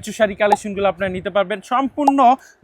কিছু শাড়ি কালেকশনগুলো আপনারা নিতে পারবেন সম্পূর্ণ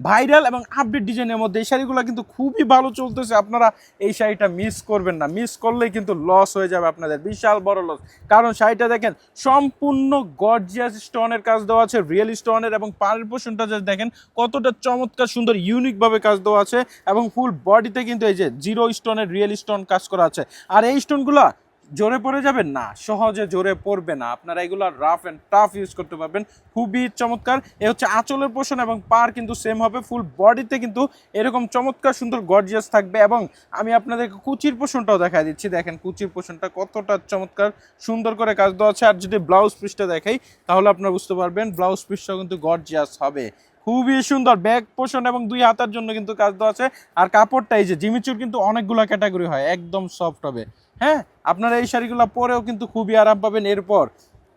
ভাইরাল এবং আপডেট ডিজাইনের মধ্যে। এই শাড়িগুলো কিন্তু খুবই ভালো চলতেছে, আপনারা এই শাড়িটা মিস করবেন না, মিস করলেই কিন্তু লস হয়ে যাবে আপনাদের, বিশাল বড় লস। কারণ শাড়িটা দেখেন সম্পূর্ণ গর্জিয়াস স্টোনের কাজ দেওয়া আছে, রিয়েল স্টোনের, এবং পাড়ের পোর্শনটা যে দেখেন কতটা চমৎকার সুন্দর ইউনিকভাবে কাজ দেওয়া আছে, এবং ফুল বডিতে কিন্তু এই যে জিরো স্টোনের রিয়েল স্টোন কাজ করা আছে। আর এই স্টোনগুলো জোরে পড়ে যাবেন না, সহজে জোরে পড়বে না, আপনারা এগুলো রাফ অ্যান্ড টাফ ইউজ করতে পারবেন, খুবই চমৎকার। এ হচ্ছে আঁচলের পোর্শন এবং পার কিন্তু সেম হবে, ফুল বডিতে কিন্তু এরকম চমৎকার সুন্দর গর্জিয়াস থাকবে। এবং আমি আপনাদেরকে কুচির পোর্শনটাও দেখা দিচ্ছি, দেখেন কুচির পোর্শনটা কতটা চমৎকার সুন্দর করে কাজ দেওয়া আছে। আর যদি ব্লাউজ পিসটা দেখাই তাহলে আপনারা বুঝতে পারবেন ব্লাউজ পিসটাও কিন্তু গর্জিয়াস হবে, খুবই সুন্দর। ব্যাক পোর্শন এবং দুই হাতার জন্য কিন্তু কাজ দেওয়া আছে। আর কাপড়টা এই যে জিমিচুর কিন্তু অনেকগুলো ক্যাটাগরি হয়, একদম সফট হবে। হ্যাঁ, আপনারা এই শাড়িগুলো পরেও কিন্তু খুবই আরাম পাবেন। এরপর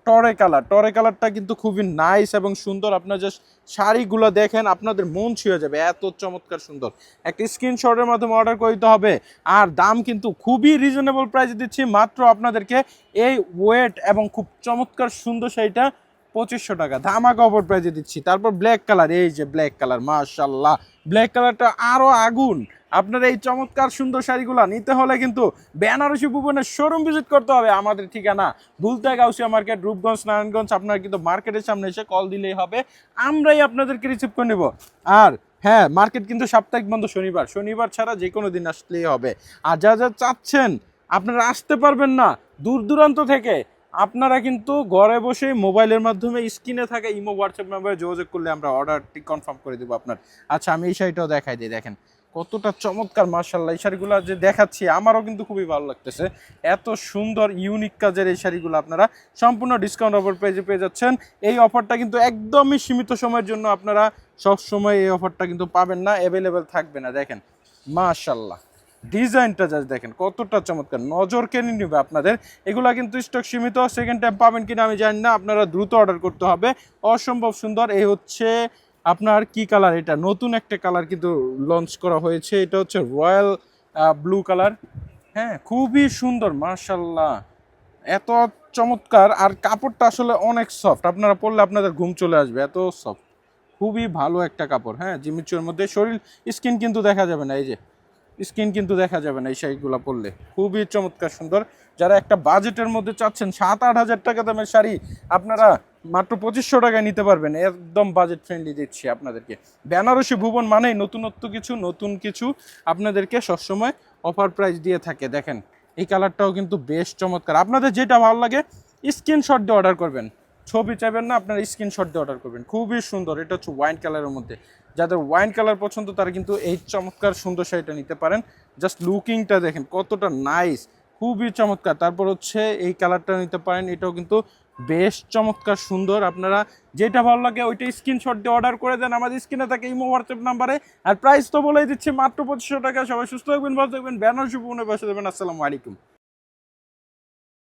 টরে কালারটা কিন্তু খুবই নাইস এবং সুন্দর। আপনার যে শাড়িগুলো দেখেন আপনাদের মন ছুঁয়ে যাবে, এত চমৎকার সুন্দর। একটা স্ক্রিনশটের মাধ্যমে অর্ডার করে দিতে হবে। আর দাম কিন্তু খুবই রিজনেবল প্রাইসে দিচ্ছি, মাত্র আপনাদেরকে এই ওয়েট এবং খুব চমৎকার সুন্দর শাড়িটা 2500 টাকা ধামাকা অফার প্রাইসে দিচ্ছি। তারপর ব্ল্যাক কালার, এই যে ব্ল্যাক কালার, মাশাআল্লাহ ব্ল্যাক কালারটা আরো আগুন। আপনার এই চমৎকার সুন্দর শাড়িগুলো নিতে হলে কিন্তু বেনারসি ভুবনের শোরুম ভিজিট করতে হবে। আমাদের ঠিকানা ভুলতা গাউসিয়া মার্কেট, রূপগঞ্জ, নারায়ণগঞ্জ। আপনারা কিন্তু মার্কেটের সামনে এসে কল দিলেই হবে, আমরাই আপনাদেরকে রিসিভ করে নেব। আর হ্যাঁ, মার্কেট কিন্তু সাপ্তাহিক বন্ধ শনিবার ছাড়া যে কোনো দিন আসলেই হবে। আর যা যা চাচ্ছেন আপনারা আসতে পারবেন না দূর দূরান্ত থেকে, আপনারা কিন্তু ঘরে বসে মোবাইলের মাধ্যমে স্ক্রিনে থাকা ইমো হোয়াটসঅ্যাপ নাম্বারে যোগাযোগ করলে আমরা অর্ডারটি কনফার্ম করে দেবো আপনার। আচ্ছা, আমি এই শাড়িটাও দেখাই দিই, দেখেন কতটা চমৎকার, মাশাআল্লাহ। এই শাড়িগুলো যে দেখাচ্ছি আমারও কিন্তু খুবই ভালো লাগতেছে, এত সুন্দর ইউনিক কাজের এই শাড়িগুলো আপনারা সম্পূর্ণ ডিসকাউন্ট অফার পেজে পেয়ে যাচ্ছেন। এই অফারটা কিন্তু একদমই সীমিত সময়ের জন্য, আপনারা সব সময় এই অফারটা কিন্তু পাবেন না, অ্যাভেলেবেল থাকবে না। দেখেন মাশাআল্লাহ ডিজাইনটা জাস্ট দেখেন কতটা চমৎকার, নজর কেড়ে নিবে আপনাদের। এগুলা কিন্তু স্টক সীমিত, সেকেন্ড টাইম পাবেন কিনা আমি জানি না, আপনারা দ্রুত অর্ডার করতে হবে। অসম্ভব সুন্দর। এই হচ্ছে আপনার কি কালার, এটা নতুন একটা কালার কিন্তু লঞ্চ করা হয়েছে, এটা হচ্ছে রয়্যাল ব্লু কালার। হ্যাঁ, খুবই সুন্দর মাশাআল্লাহ, এত চমৎকার। আর কাপড়টা আসলে অনেক সফট, আপনারা পরলে আপনাদের ঘুম চলে আসবে, এত সফট, খুবই ভালো একটা কাপড়। হ্যাঁ, জিমিচুর মধ্যে শরীর স্কিন কিন্তু দেখা যাবে না, এই যে স্কিন কিন্তু দেখা যাবে না এই শাড়িগুলো পরলে, খুবই চমৎকার সুন্দর। যারা একটা বাজেটের মধ্যে চাচ্ছেন 7-8 হাজার টাকা দামের শাড়ি, আপনারা মাত্র 2500 টাকায় নিতে পারবেন, একদম বাজেট ফ্রেন্ডলি দিচ্ছি আপনাদেরকে। বেনারসি ভুবন মানেই নতুন কিছু আপনাদেরকে সবসময় অফার প্রাইস দিয়ে থাকে। দেখেন এই কালারটাও কিন্তু বেশ চমৎকার, আপনাদের যেটা ভালো লাগে স্ক্রিনশট দিয়ে অর্ডার করবেন, ছবি চাইবেন না, আপনারা স্ক্রিনশট দিয়ে অর্ডার করবেন। খুবই সুন্দর, এটা হচ্ছে ওয়াইন কালারের মধ্যে, যাদের ওয়াইন কালার পছন্দ তারা কিন্তু এই চমৎকার সুন্দর শাড়িটা নিতে পারেন। জাস্ট লুকিংটা দেখেন কতটা নাইস, খুবই চমৎকার। তারপর হচ্ছে এই কালারটা নিতে পারেন, এটাও কিন্তু বেশ চমৎকার সুন্দর। আপনারা যেটা ভালো লাগে ওইটা স্ক্রিনশট দিয়ে অর্ডার করে দেন আমাদের স্ক্রিনে থাকে ইমো হোয়াটসঅ্যাপ নাম্বারে। আর প্রাইস তো বলেই দিচ্ছি মাত্র 2500 টাকা। সবাই সুস্থ থাকবেন, ভালো থাকবেন, বেনারসি ভুবনের বসে দেবেন। আসসালামু আলাইকুম।